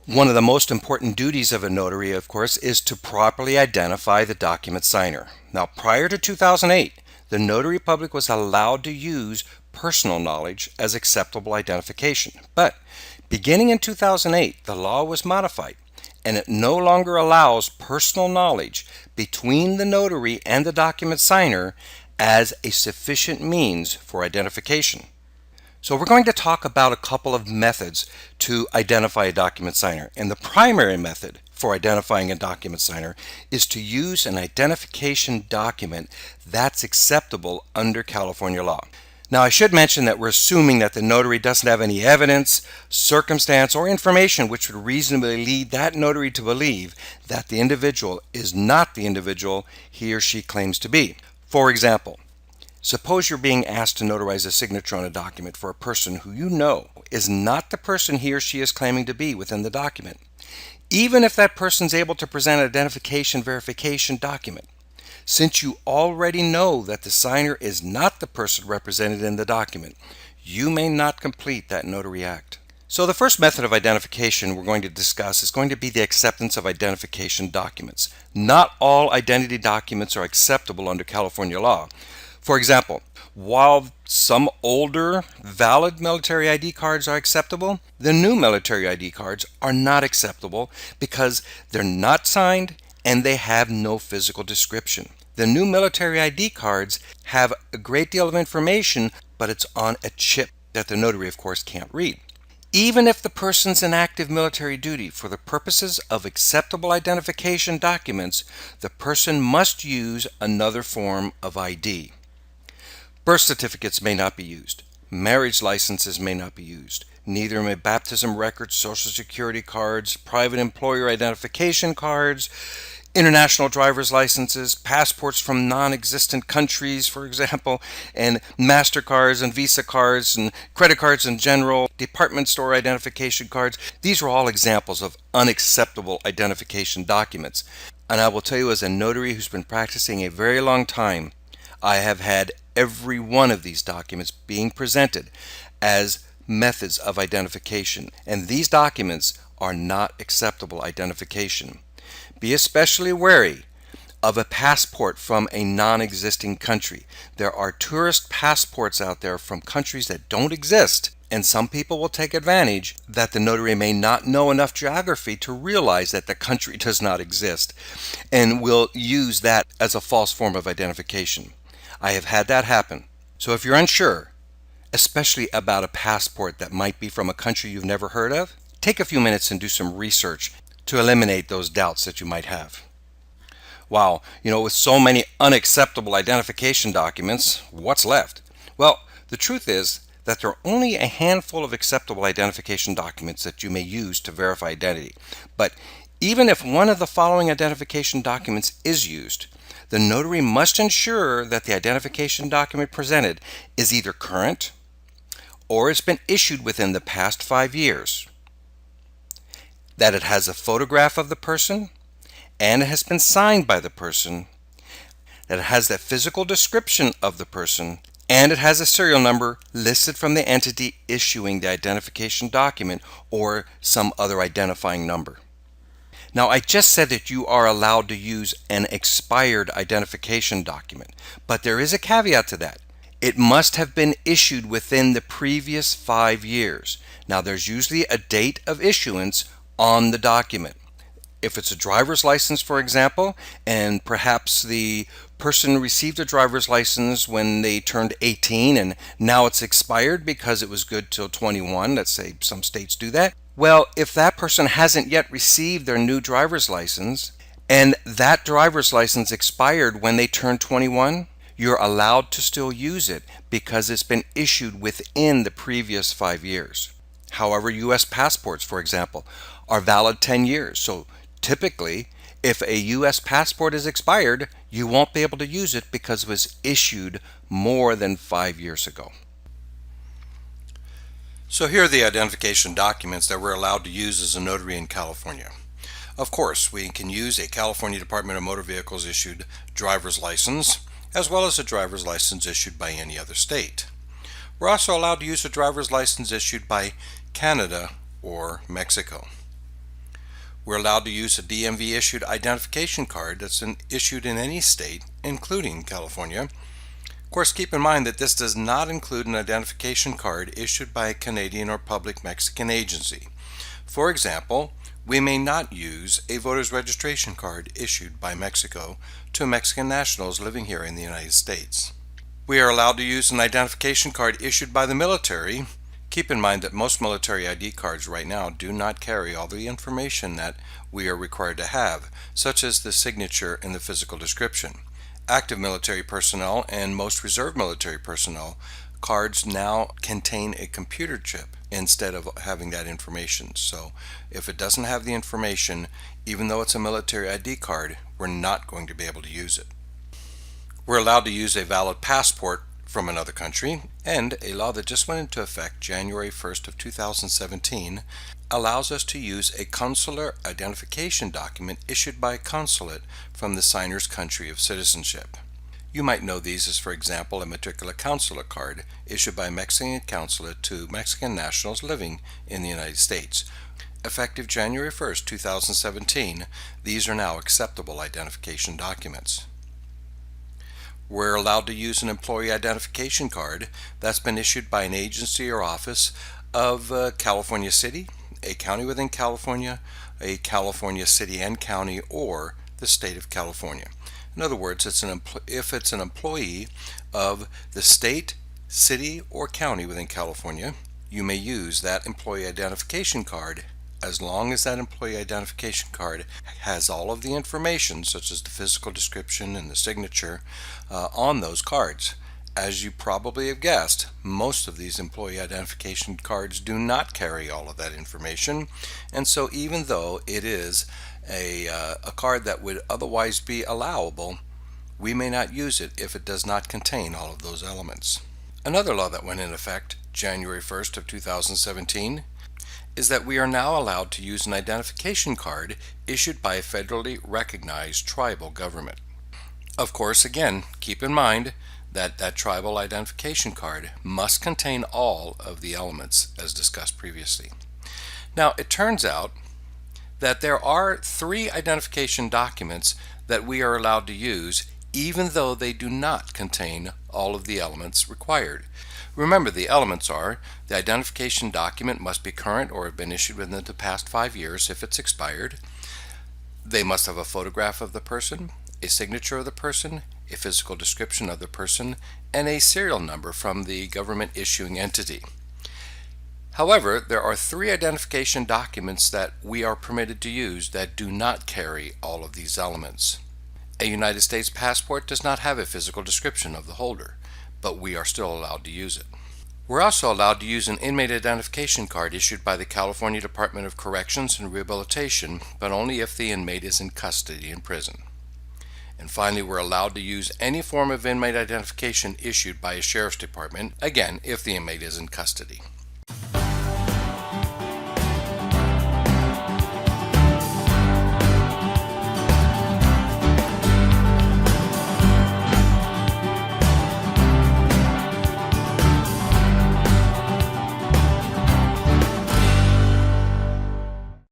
One of the most important duties of a notary, of course, is to properly identify the document signer. Now, prior to 2008, the notary public was allowed to use personal knowledge as acceptable identification. But beginning in 2008, the law was modified, and it no longer allows personal knowledge between the notary and the document signer as a sufficient means for identification. So we're going to talk about a couple of methods to identify a document signer. And the primary method for identifying a document signer is to use an identification document that's acceptable under California law. Now, I should mention that we're assuming that the notary doesn't have any evidence, circumstance, or information which would reasonably lead that notary to believe that the individual is not the individual he or she claims to be. For example, suppose you're being asked to notarize a signature on a document for a person who you know is not the person he or she is claiming to be within the document. Even if that person is able to present an identification verification document, since you already know that the signer is not the person represented in the document, you may not complete that notary act. So the first method of identification we're going to discuss is going to be the acceptance of identification documents. Not all identity documents are acceptable under California law. For example, while some older valid military ID cards are acceptable, the new military ID cards are not acceptable because they're not signed and they have no physical description. The new military ID cards have a great deal of information, but it's on a chip that the notary, of course, can't read. Even if the person's in active military duty, for the purposes of acceptable identification documents, the person must use another form of ID. Birth certificates may not be used. Marriage licenses may not be used. Neither may baptism records, social security cards, private employer identification cards, international driver's licenses, passports from non-existent countries, for example, and MasterCards and Visa cards and credit cards in general, department store identification cards. These are all examples of unacceptable identification documents. And I will tell you, as a notary who's been practicing a very long time, I have had every one of these documents being presented as methods of identification, and these documents are not acceptable identification. Be especially wary of a passport from a non-existing country. There are tourist passports out there from countries that don't exist, and some people will take advantage that the notary may not know enough geography to realize that the country does not exist, and will use that as a false form of identification. I have had that happen. So if you're unsure, especially about a passport that might be from a country you've never heard of, take a few minutes and do some research to eliminate those doubts that you might have. Wow, with so many unacceptable identification documents, what's left? Well, the truth is that there are only a handful of acceptable identification documents that you may use to verify identity. But even if one of the following identification documents is used, the notary must ensure that the identification document presented is either current or it's been issued within the past 5 years, that it has a photograph of the person and it has been signed by the person, that it has the physical description of the person, and it has a serial number listed from the entity issuing the identification document or some other identifying number. Now, I just said that you are allowed to use an expired identification document, but there is a caveat to that. It must have been issued within the previous 5 years. Now, there's usually a date of issuance on the document. If it's a driver's license, for example, and perhaps the person received a driver's license when they turned 18 and now it's expired because it was good till 21, let's say some states do that. Well, if that person hasn't yet received their new driver's license and that driver's license expired when they turned 21, you're allowed to still use it because it's been issued within the previous 5 years. However, U.S. passports, for example, are valid 10 years. So typically, if a U.S. passport is expired, you won't be able to use it because it was issued more than 5 years ago. So here are the identification documents that we're allowed to use as a notary in California. Of course, we can use a California Department of Motor Vehicles issued driver's license, as well as a driver's license issued by any other state. We're also allowed to use a driver's license issued by Canada or Mexico. We're allowed to use a DMV issued identification card that's issued in any state, including California. Of course, keep in mind that this does not include an identification card issued by a Canadian or public Mexican agency. For example, we may not use a voter's registration card issued by Mexico to Mexican nationals living here in the United States. We are allowed to use an identification card issued by the military. Keep in mind that most military ID cards right now do not carry all the information that we are required to have, such as the signature and the physical description. Active military personnel and most reserve military personnel cards now contain a computer chip instead of having that information. So if it doesn't have the information, even though it's a military ID card, we're not going to be able to use it. We're allowed to use a valid passport from another country, and a law that just went into effect January 1st of 2017 allows us to use a consular identification document issued by a consulate from the signer's country of citizenship. You might know these as, for example, a matricular consular card issued by a Mexican consulate to Mexican nationals living in the United States. Effective January 1st, 2017, these are now acceptable identification documents. We're allowed to use an employee identification card that's been issued by an agency or office of California City, a county within California, a California city and county, or the state of California. In other words, if it's an employee of the state, city, or county within California, you may use that employee identification card as long as that employee identification card has all of the information, such as the physical description and the signature, on those cards. As you probably have guessed, most of these employee identification cards do not carry all of that information, and so even though it is a card that would otherwise be allowable, we may not use it if it does not contain all of those elements. Another law that went in effect January 1st of 2017 is that we are now allowed to use an identification card issued by a federally recognized tribal government. Of course, again, keep in mind that that tribal identification card must contain all of the elements as discussed previously. Now, it turns out that there are 3 identification documents that we are allowed to use even though they do not contain all of the elements required. Remember, the elements are: the identification document must be current or have been issued within the past 5 years if it's expired. They must have a photograph of the person, a signature of the person, a physical description of the person, and a serial number from the government issuing entity. However, there are 3 identification documents that we are permitted to use that do not carry all of these elements. A United States passport does not have a physical description of the holder, but we are still allowed to use it. We're also allowed to use an inmate identification card issued by the California Department of Corrections and Rehabilitation, but only if the inmate is in custody in prison. And finally, we're allowed to use any form of inmate identification issued by a sheriff's department, again, if the inmate is in custody.